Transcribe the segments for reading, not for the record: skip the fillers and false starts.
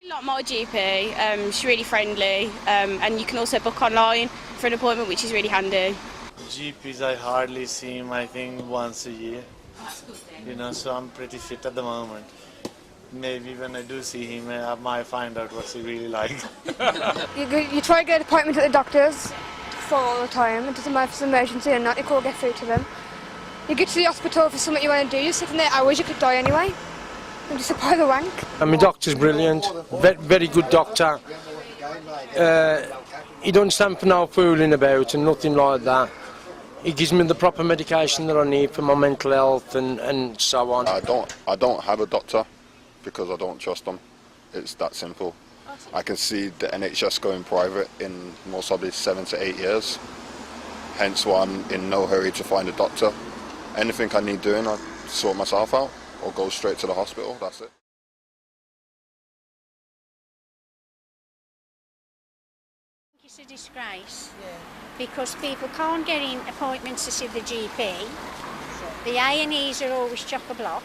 Like my GP, she's really friendly, and you can also book online for an appointment, which is really handy. GPs I hardly see him, I think once a year. So I'm pretty fit at the moment. Maybe when I do see him, I might find out what's he really like. You try to get an appointment at the doctors for all the time. It doesn't matter if it's an emergency or not, you can't get through to them. You get to the hospital for something you want to do, you're sitting there hours, you could die anyway. And just apply the wank. My doctor's brilliant, very good doctor. He don't stand for no fooling about and nothing like that. He gives me the proper medication that I need for my mental health and so on. I don't have a doctor because I don't trust them. It's that simple. I can see the NHS going private in most probably 7 to 8 years. Hence why I'm in no hurry to find a doctor. Anything I need doing, I sort myself out or go straight to the hospital, that's it. It's a disgrace because people can't get in appointments to see the GP. The A&Es are always chock-a-block.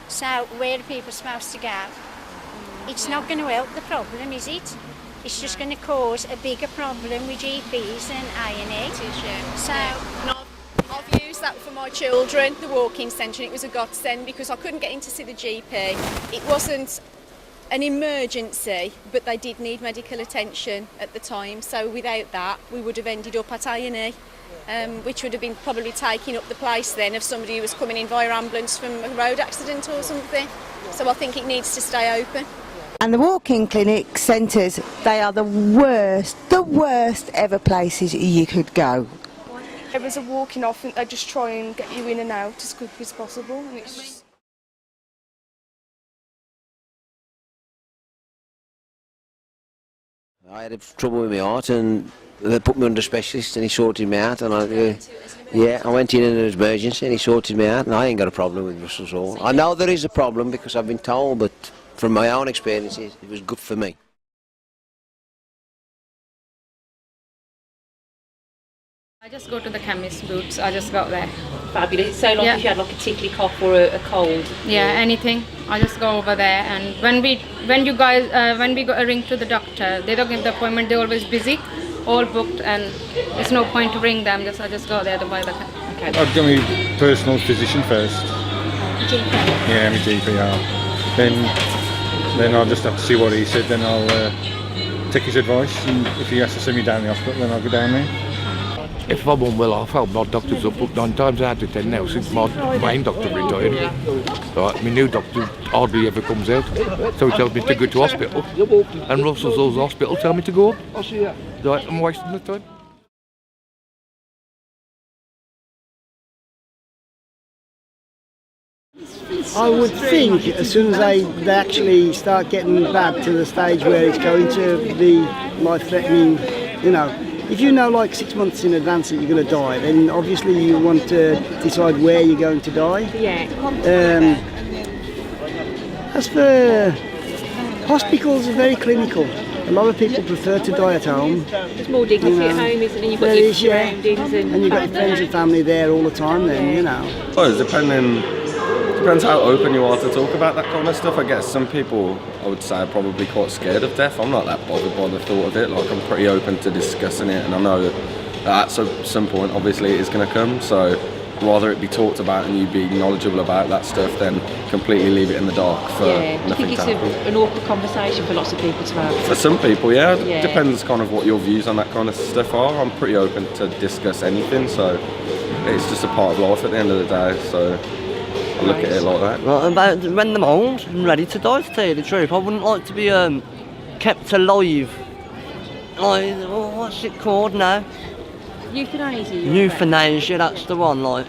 So where are people supposed to go? It's not going to help the problem, is it? It's just going to cause a bigger problem with GPs and A&E. So I've used that for my children, the walk-in centre, and it was a godsend because I couldn't get in to see the GP. It wasn't an emergency, but they did need medical attention at the time. So without that, we would have ended up at A&E, which would have been probably taking up the place then of somebody who was coming in via ambulance from a road accident or something. So I think it needs to stay open. And the walk-in clinic centres, they are the worst ever places you could go. If there's a walk-in, I think they just try and get you in and out as quick as possible. And it's just... I had trouble with my heart and they put me under a specialist and he sorted me out and I went in an emergency and he sorted me out and I ain't got a problem with Brussels at all. I know there is a problem because I've been told, but from my own experiences it was good for me. I just go to the chemist boots, I just got there. Fabulous. So long if you had like a tickly cough or a cold? Yeah, anything. I just go over there and when we go a ring to the doctor, they don't give the appointment, they're always busy, all booked and there's no point to ring them, I just go there to buy the Okay. I'd go my personal physician first. GP? Yeah, my GP, Then I'll just have to see what he said, then I'll take his advice and if he has to send me down the hospital then I'll go down there. If I'm unwell, I've had my doctors up booked 9 times out of 10 now since my main doctor retired. Right, my new doctor hardly ever comes out, so he tells me to go to hospital, and Russell's Hospital tell me to go up. Right, I'm wasting the time. I would think as soon as they actually start getting bad to the stage where it's going to be life-threatening, if you know like 6 months in advance that you're going to die, then obviously you want to decide where you're going to die. Yeah. As for hospitals, are very clinical. A lot of people prefer to die at home. There's more dignity at home, isn't there? You've got your surroundings and you've got your friends and family there all the time then, Well, it's depends how open you are to talk about that kind of stuff. I guess some people, I would say, are probably quite scared of death. I'm not that bothered by the thought of it. Like, I'm pretty open to discussing it, and I know that at some point, obviously, it is going to come. So, rather it be talked about and you be knowledgeable about that stuff than completely leave it in the dark for nothing to happen. I think it's an awkward conversation for lots of people to have. For some people, It depends kind of what your views on that kind of stuff are. I'm pretty open to discuss anything, so it's just a part of life at the end of the day. So. I look at it like that. Well, about when I'm old and ready to die, to tell you the truth. I wouldn't like to be kept alive. Like, what's it called now? Euthanasia. Euthanasia, that's the one. Like,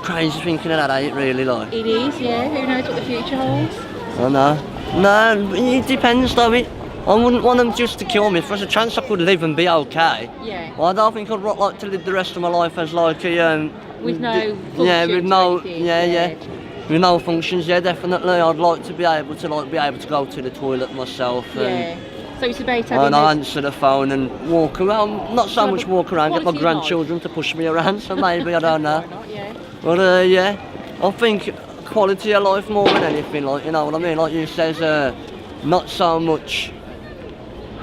crazy thinking of that, ain't it? Really, like. It is, yeah. Who knows what the future holds? I know. No, it depends, though. I wouldn't want them just to kill me. If there's a chance I could live and be okay. Yeah. Well, I don't think I'd like to live the rest of my life as like a with no functions. Yeah, with no with no functions. Yeah, definitely. I'd like to be able to go to the toilet myself. And, so it's about having. And answer the phone and walk around. Not so much walk around. Get my grandchildren to push me around. So maybe I don't know. But I think quality of life more than anything. Like, you know what I mean? Like you says, not so much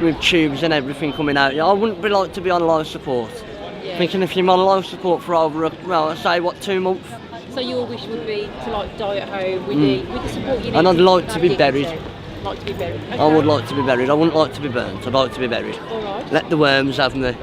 with tubes and everything coming out. I wouldn't be like to be on life support. Thinking if you're on life support for over, say what, 2 months. So your wish would be to like die at home with the support you need. And I'd like to be buried. Like to be buried. Okay. I would like to be buried. I wouldn't like to be burnt. I'd like to be buried. All right. Let the worms have me.